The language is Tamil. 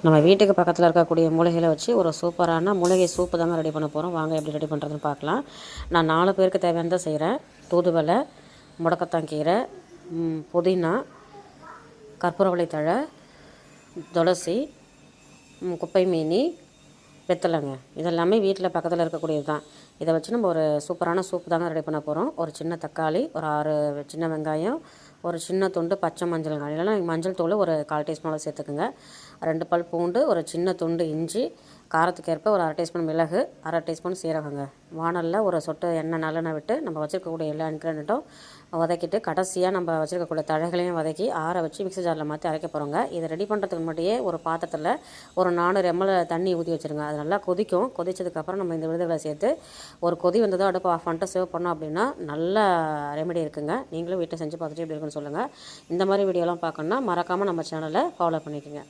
நம்ம வீட்டுக்கு பக்கத்தில் இருக்கக்கூடிய மூலிகைகளை வச்சு ஒரு சூப்பரான மூலிகை சூப்பு தாங்க ரெடி பண்ண போகிறோம். வாங்க எப்படி ரெடி பண்ணுறதுன்னு பார்க்கலாம். நான் 4 பேருக்கு தேவையானதை செய்கிறேன். தூதுவளை, முடக்கத்தான் கீரை, புதினா, கற்பூரவள்ளி தழை, துளசி, குப்பை மீனி, வெத்தலைங்க. இதெல்லாமே வீட்டில் பக்கத்தில் இருக்கக்கூடியது தான். இதை வச்சு நம்ம ஒரு சூப்பரான சூப்பு தாங்க ரெடி பண்ண போகிறோம். ஒரு சின்ன தக்காளி, ஒரு 6 சின்ன வெங்காயம், ஒரு சின்ன துண்டு பச்சை மஞ்சள், இல்லைனா மஞ்சள் தூள் ஒரு 1/4 டீஸ்பூன் சேர்த்துக்குங்க. 2 பல் பூண்டு, ஒரு சின்ன துண்டு இஞ்சி, காரத்துக்கு ஏற்ப ஒரு 1/2 டீஸ்பூன் மிளகு, 1/2 டீஸ்பூன் சீரகங்க. வானலில் ஒரு சொட்டு எண்ணெய் நல்லெண்ணெய் விட்டு நம்ம வச்சுருக்கக்கூடிய எல்லா இன்க்ரீடியண்ட்டும் வதக்கிட்டு கடைசியாக நம்ம வச்சுருக்கக்கூடிய தழைகளையும் வதக்கி ஆற வச்சு மிக்ஸி ஜாரில் மாற்றி அரைக்க போகிறோங்க. இதை ரெடி பண்ணுறதுக்கு முன்னாடியே ஒரு பாத்திரத்தில் ஒரு 400 ml தண்ணி ஊற்றி வச்சுருங்க. அது நல்லா கொதிக்கும். கொதிச்சதுக்கப்புறம் நம்ம இந்த விழுதுகளை சேர்த்து ஒரு கொதி வந்ததோ அடுப்பு ஆஃப் பண்ணிட்டு சேவ் பண்ணோம் அப்படின்னா நல்ல ரெமெடி இருக்குங்க. நீங்களும் வீட்டை செஞ்சு பார்த்துட்டு எப்படி இருக்குன்னு சொல்லுங்கள். இந்த மாதிரி வீடியோலாம் பார்க்கணுன்னா மறக்காமல் நம்ம சேனலை ஃபாலோ பண்ணிக்கோங்க.